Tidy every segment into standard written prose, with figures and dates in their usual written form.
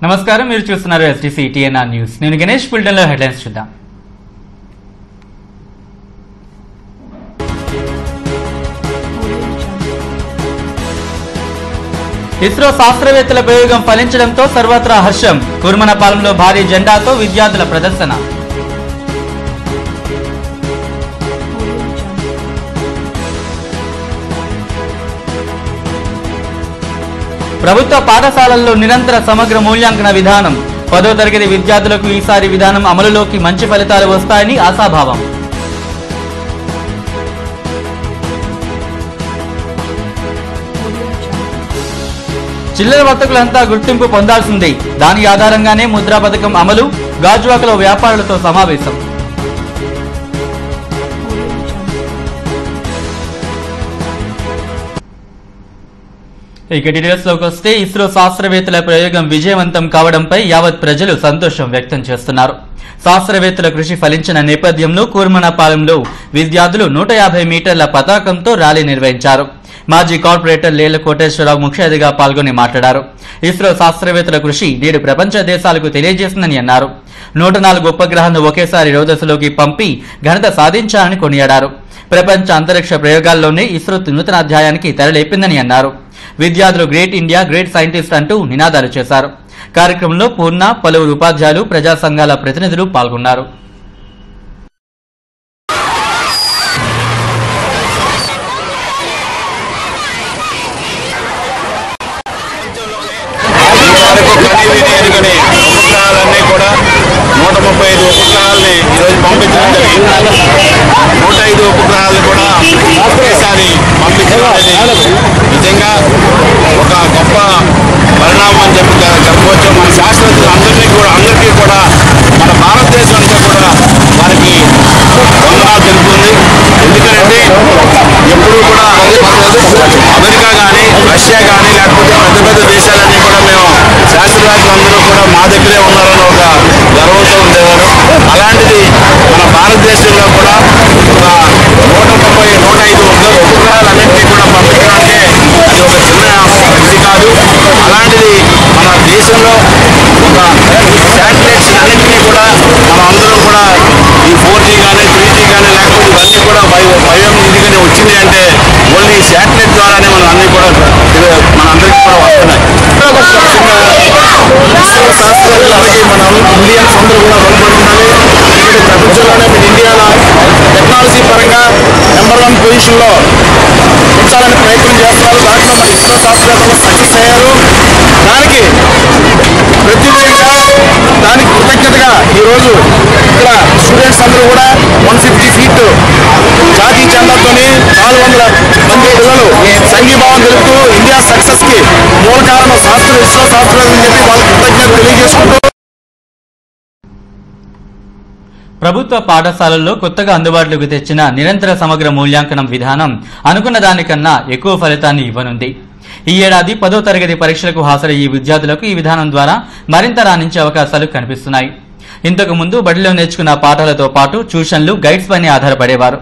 నమస్కారం, మీరు చూస్తున్నారు ఎస్టీసీ టీఎన్ఆర్ న్యూస్. నేను గణేష్. బులెటిన్లో హెడ్లైన్స్ చూద్దాం. ఇస్రో శాస్త్రవేత్తల ప్రయోగం ఫలించడంతో సర్వత్రా హర్షం. కుర్మనపాలెంలో భారీ జెండాతో విద్యార్థుల ప్రదర్శన. ప్రభుత్వ పాఠశాలల్లో నిరంతర సమగ్ర మూల్యాంకన విధానం. 10వ తరగతి విద్యార్థులకు ఈసారి విధానం అమలులోకి మంచి ఫలితాలు వస్తాయని ఆశాభావం. చిల్లర వర్తకులంతా గుర్తింపు పొందాల్సిందే. దాని ఆధారంగానే ముద్రా పథకం అమలు. గాజువాకలో వ్యాపారులతో సమావేశం. ఇక డీటెయిల్స్ లోకి వస్తే, ఇస్రో శాస్త్రవేత్తల ప్రయోగం విజయవంతం కావడంపై యావత్ ప్రజలు సంతోషం వ్యక్తం చేస్తున్నారు. శాస్త్రవేత్తల కృషి ఫలించిన నేపథ్యంలో కూర్మనపాలెంలో విద్యార్థులు 150 మీటర్ల పతాకంతో ర్యాలీ నిర్వహించారు. మాజీ కార్పొరేటర్ లేళ్ల కోటేశ్వరరావు ముఖ్య అతిథిగా పాల్గొని మాట్లాడారు. ఇస్రో శాస్త్రవేత్తల కృషి నేడు ప్రపంచ దేశాలకు తెలియజేసిందని అన్నారు. 104 ఉపగ్రహాలను ఒకేసారి రోదశలోకి పంపి ఘనత సాధించారని కొనియాడారు. ప్రపంచ అంతరిక్ష ప్రయోగాల్లోనే ఇస్రో నూతన అధ్యాయానికి తెరలేపిందని అన్నారు. విద్యార్థులు గ్రేట్ ఇండియా, గ్రేట్ సైంటిస్ట్ అంటూ నినాదాలు చేశారు. కార్యక్రమంలో పూర్ణ, పలువురు ఉపాధ్యాయులు, ప్రజా సంఘాల ప్రతినిధులు పాల్గొన్నారు. ఉపగ్రహాలన్నీ కూడా 135 ఉపగ్రహాలని ఈరోజు పంపించడం జరిగింది. 105 ఉపగ్రహాలను కూడా ఒకేసారి పంపించడం అనేది నిజంగా ఒక గొప్ప పరిణామం అని చెప్పవచ్చు. మన శాస్త్రజ్ఞులందరికీ కూడా మన భారతదేశం అంతా కూడా వారికి వందనాలు తెలుపుతుంది. ఎందుకంటే ఎప్పుడూ కూడా అమెరికా కానీ, రష్యా కానీ, లేకపోతే పెద్ద దేశాలన్నీ కూడా మేము శాస్త్రవేత్తలందరూ కూడా మా దగ్గరే ఉన్నారని ఒక గర్వంతో ఉండేవారు. అలాంటిది మన భారతదేశంలో కూడా ఒక 105 ఉపగ్రహాలన్నింటినీ కూడా పంపించడానికి అది ఒక చిన్న ఇది కాదు. అలాంటిది మన దేశంలో ఒక శాటిలైట్స్ అన్నింటినీ కూడా మనం అందరం కూడా ఈ 4G కానీ, 3G కానీ, లేకపోతే ఇవన్నీ కూడా 5G కానీ వచ్చింది అంటే ఓన్లీ శాటిలైట్ ద్వారానే మనం అన్నీ కూడా మన అందరికీ కూడా వస్తున్నాయి. శాస్త్రవేత్తలకి మన ఇండియన్స్ అందరూ కూడా రుణపడి ఉండాలి. ఎందుకంటే ప్రపంచంలోనే మన ఇండియాలో టెక్నాలజీ పరంగా నెంబర్ 1 పొజిషన్లో ఉంచాలని ప్రయత్నం చేస్తున్నారు. దాంట్లో మన ఇస్రో శాస్త్రవేత్తలు సక్సెస్ అయ్యారు. దానికి ప్రత్యేకంగా దానికి కృతజ్ఞతగా ఈరోజు ఇక్కడ స్టూడెంట్స్ అందరూ కూడా 150 ఫీట్ జాతీయ జెండాతో 400 మంది పిల్లలు సంఘీభావం తెలుపుతూ ఇండియా సక్సెస్ కి మూల కారణం ఇస్రో శాస్త్రవేత్తలు చెప్పి వాళ్ళకి కృతజ్ఞత తెలియజేసుకుంటూ, ప్రభుత్వ పాఠశాలల్లో కొత్తగా అందుబాటులోకి తెచ్చిన నిరంతర సమగ్ర మూల్యాంకనం విధానం అనుకున్న దానికన్నా ఎక్కువ ఫలితాన్ని ఇవ్వనుంది. ఈ ఏడాది 10వ తరగతి పరీక్షలకు హాజరయ్యే విద్యార్థులకు ఈ విధానం ద్వారా మరింత రాణించే అవకాశాలు కనిపిస్తున్నాయి. ఇంతకు ముందు బడిలో నేర్చుకున్న పాఠాలతో పాటు ట్యూషన్లు, గైడ్స్ పైన ఆధారపడేవారు.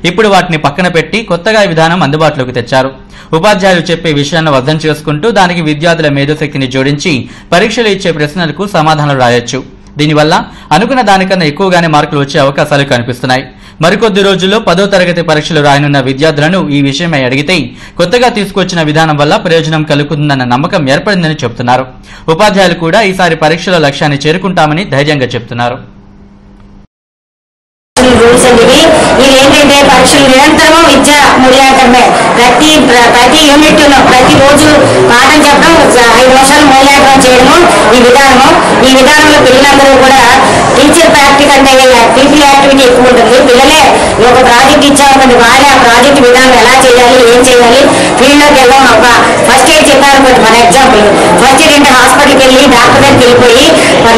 ఇప్పుడు వాటిని పక్కన పెట్టి కొత్తగా ఈ విధానం అందుబాటులోకి తెచ్చారు. ఉపాధ్యాయులు చెప్పే విషయాన్ని అర్థం చేసుకుంటూ దానికి విద్యార్థుల మేధోశక్తిని జోడించి పరీక్షలు ఇచ్చే ప్రశ్నలకు సమాధానాలు రాయొచ్చు. దీనివల్ల అనుకున్న దానికన్నా ఎక్కువగానే మార్కులు వచ్చే అవకాశాలు కనిపిస్తున్నాయి. మరికొద్ది రోజుల్లో 10వ తరగతి పరీక్షలు రాయనున్న విద్యార్థులను ఈ విషయమై అడిగితే కొత్తగా తీసుకొచ్చిన విధానం వల్ల ప్రయోజనం కలుగుతుందన్న నమ్మకం ఏర్పడిందని చెబుతున్నారు. ఉపాధ్యాయులు కూడా ఈసారి పరీక్షల లక్ష్యాన్ని చేరుకుంటామని ధైర్యంగా చెబుతున్నారు. రూల్స్ అండి ఇవి ఏంటంటే పరీక్షలు నిరంతరము విద్య మూల్యాంకనమే. ప్రతి యూనిట్ ప్రతి రోజు పాఠం చెప్పడం, 5 నిమిషాలు మూల్యాంకనం చేయడము ఈ విధానంలో పిల్లలందరూ కూడా టీచర్ ప్రాక్టిక్ అంటే పీపీ యాక్టివిటీ ఎక్కువ ఉంటుంది. పిల్లలే ఒక ప్రాజెక్ట్ ఇచ్చామనుకోండి, వాళ్ళే ఆ ప్రాజెక్ట్ విధానం ఎలా చేయాలి, ఏం చేయాలి, ఫీల్డ్లోకి వెళ్దాం. ఒక ఫస్ట్ ఎయిడ్ చెప్పారనుకోండి, మన ఎగ్జాంపుల్ ఫస్ట్ ఎయిడ్ అంటే హాస్పిటల్కి వెళ్ళి డాక్టర్ దగ్గరికి వెళ్ళిపోయి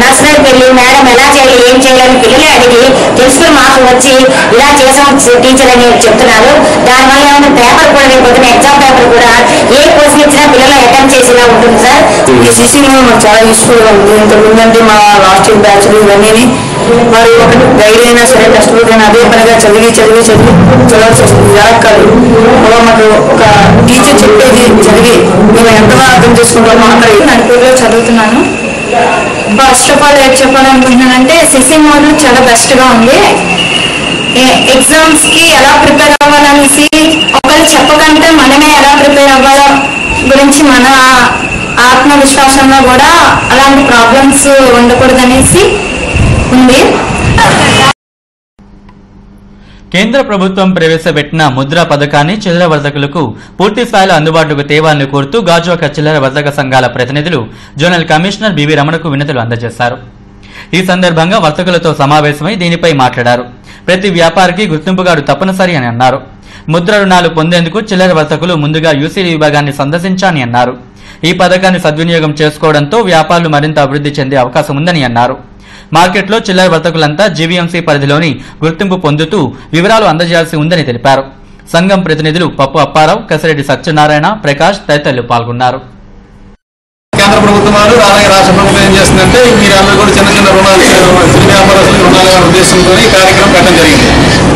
నర్స్ దగ్గరికి వెళ్ళి మేడం ఎలా చేయాలి, ఏం చేయాలని పిల్లలే అడిగి తెలుసుకుని మాకు వచ్చి ఇలా చేసాం టీచర్ అని చెప్తున్నారు. దానివల్ల ఏమైనా పేపర్ కూడా రేపు ఎగ్జామ్ పేపర్ కూడా ఏ క్వశ్చన్ ఇచ్చినా పిల్లలు అటెంప్ట్ చేసేలా ఉంటుంది సార్. ఈ సిస్టమ్ మాకు చాలా యూస్ఫుల్ గా ఉంది. ఇంతకుముందంటే మా లాస్ట్ ఇయర్ బ్యాచ్లు ఇవన్నీ మరి ఒకటి గైడ్ అయినా సరే టెక్స్ట్ బుక్ అయినా అదే పనిగా చదివి చదవాల్సి వస్తుంది. ఇలా కాదు, మాకు ఒక టీచర్ చెప్పేది చదివి మేము ఎంతగా అర్థం చేసుకుంటామో అక్కడ నడిపేలో చదువుతున్నాను. ఫస్ట్ ఆఫ్ ఆల్ ఏం చెప్పాలనుకుంటున్నానంటే సిసి మోడల్ చాలా బెస్ట్గా ఉంది. ఎగ్జామ్స్కి ఎలా ప్రిపేర్ అవ్వాలనేసి ఒకరు చెప్పకంటే మనమే ఎలా ప్రిపేర్ అవ్వాలో గురించి మన ఆత్మవిశ్వాసంలో కూడా అలాంటి ప్రాబ్లమ్స్ ఉండకూడదనేసి ఉంది. కేంద్ర ప్రభుత్వం ప్రవేశపెట్టిన ముద్రా పథకాన్ని చిల్లర వర్తకులకు పూర్తి స్థాయిలో అందుబాటులోకి తేవాలని కోరుతూ గాజువాక చిల్లర వర్తక సంఘాల ప్రతినిధులు జోనల్ కమిషనర్ బివి రమణకు వినతులు అందజేశారు. ఈ సందర్భంగా వర్తకులతో సమావేశమై దీనిపై మాట్లాడారు. ప్రతి వ్యాపారికి గుర్తింపు కార్డు తప్పనిసరి అని అన్నారు. ముద్ర రుణాలు పొందేందుకు చిల్లర వర్తకులు ముందుగా యూసీడీ విభాగాన్ని సందర్శించాలని అన్నారు. ఈ పథకాన్ని సద్వినియోగం చేసుకోవడంతో వ్యాపారులు మరింత అభివృద్ధి చెందే అవకాశం ఉందని అన్నారు. మార్కెట్లో చిల్లర వర్తకులంతా జీవీఎంసీ పరిధిలోని గుర్తింపు పొందుతూ వివరాలు అందజేయాల్సి ఉందని తెలిపారు. సంఘం ప్రతినిధులు పప్పు అప్పారావు, కసిరెడ్డి సత్యనారాయణ, ప్రకాష్ తదితరులు పాల్గొన్నారు. కేంద్ర ప్రభుత్వం వారు అలాగే రాష్ట్ర ప్రభుత్వం ఏం చేస్తుందంటే మీరందరూ కూడా చిన్న చిన్న రుణాలు చిన్న వ్యాపారస్తులకు రుణాలు ఉద్దేశంతో ఈ కార్యక్రమం పెట్టడం జరిగింది.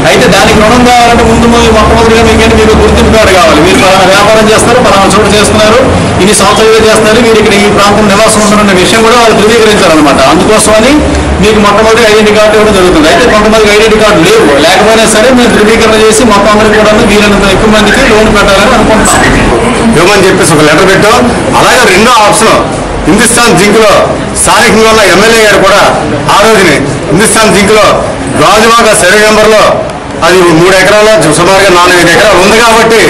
అయితే దానికి రుణం కావాలంటే ముందు మొట్టమొదటిగా మీకు గుర్తింపు కార్డు కావాలి. మీరు పలానా వ్యాపారం చేస్తారు, పలానా చోటు చేస్తున్నారు, ఇన్ని సంవత్సరాలు చేస్తున్నారు, మీరు ఇక్కడ ఈ ప్రాంతం నివాసం ఉంటున్న విషయం కూడా వాళ్ళు ధృవీకరించాలన్నమాట. అందుకోసమని మీకు మొట్టమొదటి ఐడెంటిటీ కార్డు ఇవ్వడం జరుగుతుంది. అయితే కొంతమందికి ఐడెంటిటీ కార్డు లేవు, లేకపోయినా సరే మేము ధృవీకరణ చేసి మొత్తం అందరికీ కూడా వీలైనంత ఎక్కువ మందికి లోన్ పెట్టాలని అనుకుంటున్నాం. ఇవ్వమని చెప్పేసి ఒక లెటర్ పెట్టాం. అలాగే రెండో ఆప్షన్ హిందుస్థాన్ జింక్ లో స్థానికంగా ఉన్న ఎమ్మెల్యే గారు కూడా ఆ రోజుని హిందుస్థాన్ జింక్ లో గాజువాక సర్వే నెంబర్లో అది 3 ఎకరాల్లో సుమారుగా 4-5 ఎకరాలు ఉంది కాబట్టి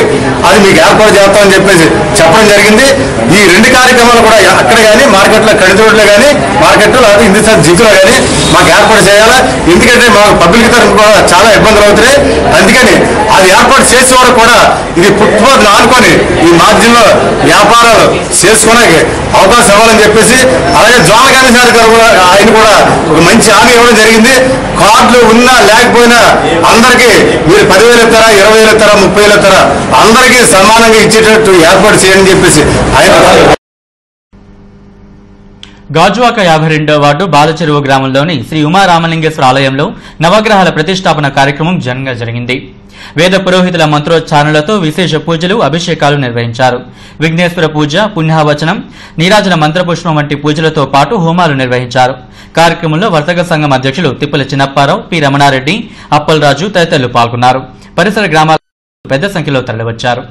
అది మీకు ఏర్పాటు చేస్తామని చెప్పేసి చెప్పడం జరిగింది. ఈ 2 కార్యక్రమాలు కూడా అక్కడ కానీ మార్కెట్లో కడితోడులో కానీ మార్కెట్లో లేదా హిందుస్థాన్ జింక్లో కానీ మాకు ఏర్పాటు చేయాలి. ఎందుకంటే మాకు పబ్లిక్ తరఫున కూడా చాలా ఇబ్బందులు అవుతున్నాయి. అందుకని అది ఏర్పాటు చేసే వరకు కూడా ఇది పుట్టుబోతులు ఆనుకొని ఈ మార్జిన్లో వ్యాపారాలు చేసుకోవడానికి అవకాశం ఇవ్వాలని చెప్పేసి అలాగే జోనల్ కమిషనర్ గారు కూడా ఆయన కూడా ఒక మంచి హామీ ఇవ్వడం జరిగింది. కార్డులు ఉన్నా లేకపోయినా అందరికీ మీరు 10,000 ఇస్తారా, 20,000 ఇస్తారా, 30,000 ఇస్తారా, అందరికీ సమానంగా ఇచ్చేటట్టు ఏర్పాటు చేయాలని చెప్పేసి ఆయన. గాజువాక 52వ వార్డు బాలచెరువు గ్రామంలోని శ్రీ ఉమారామలింగేశ్వర ఆలయంలో నవగ్రహాల ప్రతిష్టాపన కార్యక్రమం ఘనంగా జరిగింది. వేద పురోహితుల మంత్రోచ్చారణలతో విశేష పూజలు, అభిషేకాలు నిర్వహించారు. విఘ్నేశ్వర పూజ, పుణ్యావచనం, నీరాజన మంత్రపుష్పం వంటి పూజలతో పాటు హోమాలు నిర్వహించారు. కార్యక్రమంలో వర్తక సంఘం అధ్యక్షులు తిప్పల చిన్నప్పారావు, పి రమణారెడ్డి, అప్పలరాజు తదితరులు పాల్గొన్నారు. పరిసర గ్రామాల పెద్ద సంఖ్యలో తరలివచ్చారు.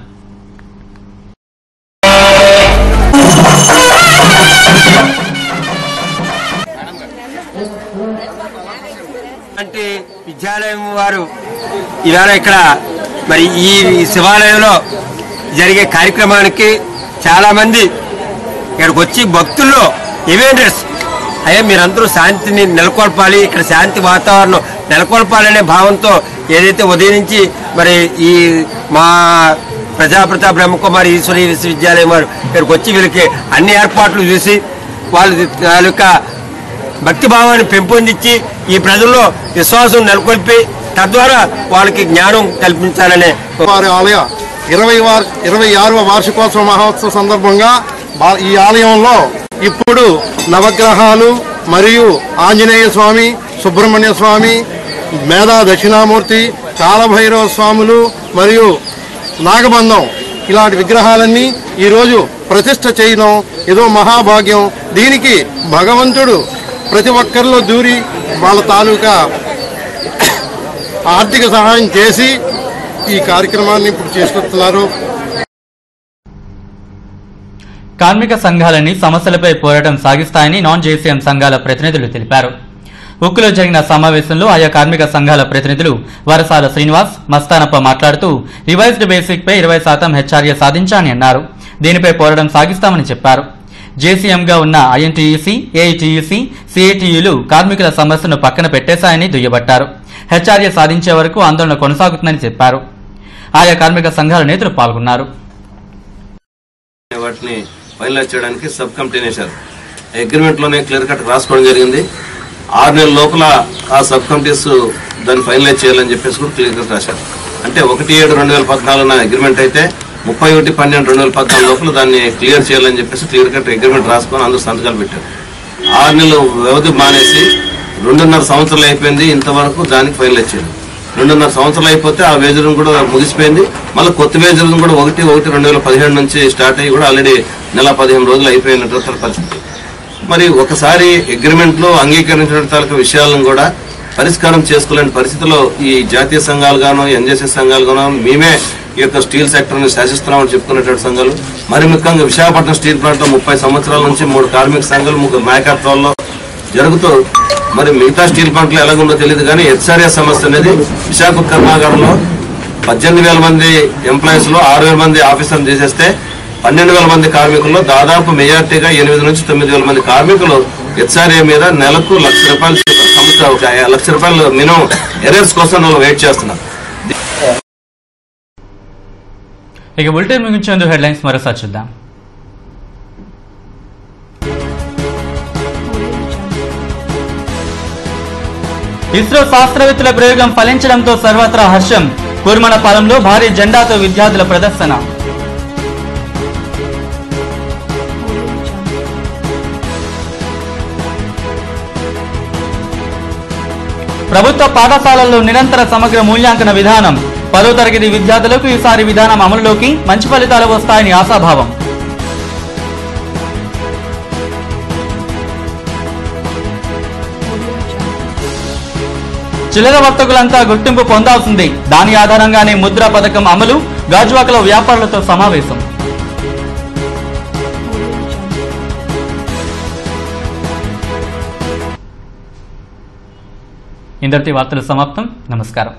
అంటే విద్యాలయం వారు ఇవాళ ఇక్కడ మరి ఈ శివాలయంలో జరిగే కార్యక్రమానికి చాలా మంది ఇక్కడికి వచ్చి భక్తుల్లో అవేర్నెస్ అయ్యా మీరందరూ శాంతిని నెలకొల్పాలి, ఇక్కడ శాంతి వాతావరణం నెలకొల్పాలనే భావంతో ఏదైతే ఉదయం నుంచి మరి ఈ మా ప్రజాప్రతాప బ్రహ్మకుమారి ఈశ్వరీ విశ్వవిద్యాలయం వారు ఇక్కడికి వచ్చి వీళ్ళకి అన్ని ఏర్పాట్లు చూసి వాళ్ళ యొక్క భక్తి భావాన్ని పెంపొందించి ఈ ప్రజల్లో విశ్వాసం నెలకొల్పి తద్వారా వాళ్ళకి జ్ఞానం కల్పించాలనే వారి ఆలయ 26వ వార్షికోత్సవ మహోత్సవ సందర్భంగా ఈ ఆలయంలో ఇప్పుడు నవగ్రహాలు మరియు ఆంజనేయ స్వామి, సుబ్రహ్మణ్య స్వామి, మేధా దక్షిణామూర్తి, కాలభైరవ స్వాములు మరియు నాగబంధం ఇలాంటి విగ్రహాలన్నీ ఈరోజు ప్రతిష్ఠ చేయడం ఏదో మహాభాగ్యం. దీనికి భగవంతుడు ప్రతి ఒక్కరిలో దూరి వాళ్ళ తాలూకా ఆర్థిక సహాయం చేసి ఈ కార్యక్రమాన్ని ఇప్పుడు చేసుకుంటున్నారు. కార్మిక సంఘాలని సమస్యలపై పోరాటం సాగిస్తాయని నాన్ జేసీఎం సంఘాల ప్రతినిధులు తెలిపారు. ఉక్కులో జరిగిన సమావేశంలో ఆయా కార్మిక సంఘాల ప్రతినిధులు వరసాల శ్రీనివాస్, మస్తానప్ప మాట్లాడుతూ రివైజ్డ్ బేసిక్ పై 20% హెచ్ఆర్ఏ సాధించాలని అన్నారు. దీనిపై పోరాటం సాగిస్తామని చెప్పారు. జేసీఎంగా ఉన్న ఐఎన్టీయూసీ, ఏఐటీయూసీ, సిఐటియులు కార్మికుల సమస్యను పక్కన పెట్టేశాయని దుయ్యబట్టారు. హెచ్ఆర్ఏ సాధించే వరకు ఆందోళన కొనసాగుతుందని చెప్పారు. ఆయా కార్మిక సంఘాల నేతలు పాల్గొన్నారు. వాటిని ఫైనలైజ్ చేయడానికి సబ్ కమిటీని వేశారు. అగ్రిమెంట్ లోనే క్లియర్ కట్ రాసుకోవడం జరిగింది. 6 నెలల లోపల ఆ సబ్ కమిటీస్ దాన్ని ఫైనలైజ్ చేయాలని చెప్పేసి కూడా క్లియర్ కట్ రాశారు. అంటే 1/7/2014 అగ్రిమెంట్ అయితే 31/12/2014 లోపల దాన్ని క్లియర్ చేయాలని చెప్పేసి క్లియర్ కట్ అగ్రిమెంట్ రాసుకొని అందరూ సంతకాలు పెట్టారు. 6 నెలలు వ్యవధి మానేసి 2.5 సంవత్సరాలు అయిపోయింది. ఇంతవరకు దానికి ఫైనలైజ్ చేయాలి. 2.5 సంవత్సరాలు అయిపోతే ఆ వేజులను కూడా ముగిసిపోయింది. మళ్ళీ కొత్త వేజులను కూడా 1/1/2017 నుంచి స్టార్ట్ అయ్యి కూడా ఆల్రెడీ నెల 15 రోజులు అయిపోయినటువంటి పరిస్థితి. మరి ఒకసారి అగ్రిమెంట్ లో అంగీకరించిన తాలూకు విషయాలను కూడా పరిష్కారం చేసుకోలేని పరిస్థితిలో ఈ జాతీయ సంఘాలు గాను ఎన్జేసీ సంఘాలు గాను మేమే ఈ యొక్క స్టీల్ సెక్టర్ ని శాసిస్తున్నామని చెప్పుకునేటువంటి సంఘాలు మరి ముఖ్యంగా విశాఖపట్నం స్టీల్ ప్లాంట్ లో 30 సంవత్సరాల నుంచి 3 కార్మిక సంఘాలు 3 నాయకత్వాల్లో జరుగుతూ మరి మిగతా స్టీల్ ప్లాంట్లు ఎలాగుందో తెలియదు కానీ హెచ్ఆర్ఏ సమస్య అనేది విశాఖ కర్మాగారంలో 18,000 మంది ఎంప్లాయీస్ లో 6,000 మంది ఆఫీసర్లు తీసేస్తే 12,000 మంది కార్మికుల్లో దాదాపు మెజార్టీగా 8 నుంచి 9,000 మంది కార్మికులు హెచ్ఆర్ఏ మీద నెలకు ₹1,00,000 సంస్థ ఒక ₹1,00,000 మినిమం ఎర్రర్స్ కోసం వాళ్ళు వెయిట్ చేస్తున్నారు. ఇక బులెటిన్ ముగించేందుకు హెడ్లైన్స్ మరోసారి చూద్దాం. ఇస్రో శాస్త్రవేత్తల ప్రయోగం ఫలించడంతో సర్వత్రా హర్షం. కూర్మనపాలెంలో భారీ జెండాతో విద్యార్థుల ప్రదర్శన. ప్రభుత్వ పాఠశాలల్లో నిరంతర సమగ్ర మూల్యాంకన విధానం. 10వ తరగతి విద్యార్థులకు ఈసారి విధానం అమలులోకి, మంచి ఫలితాలు వస్తాయని ఆశాభావం. చిల్లర వర్తకులంతా గుర్తింపు పొందాల్సిందే, దాని ఆధారంగానే ముద్రా పథకం అమలు. గాజువాకలో వ్యాపారులతో సమావేశం. ఇంతటి వార్తలు సమాప్తం. నమస్కారం.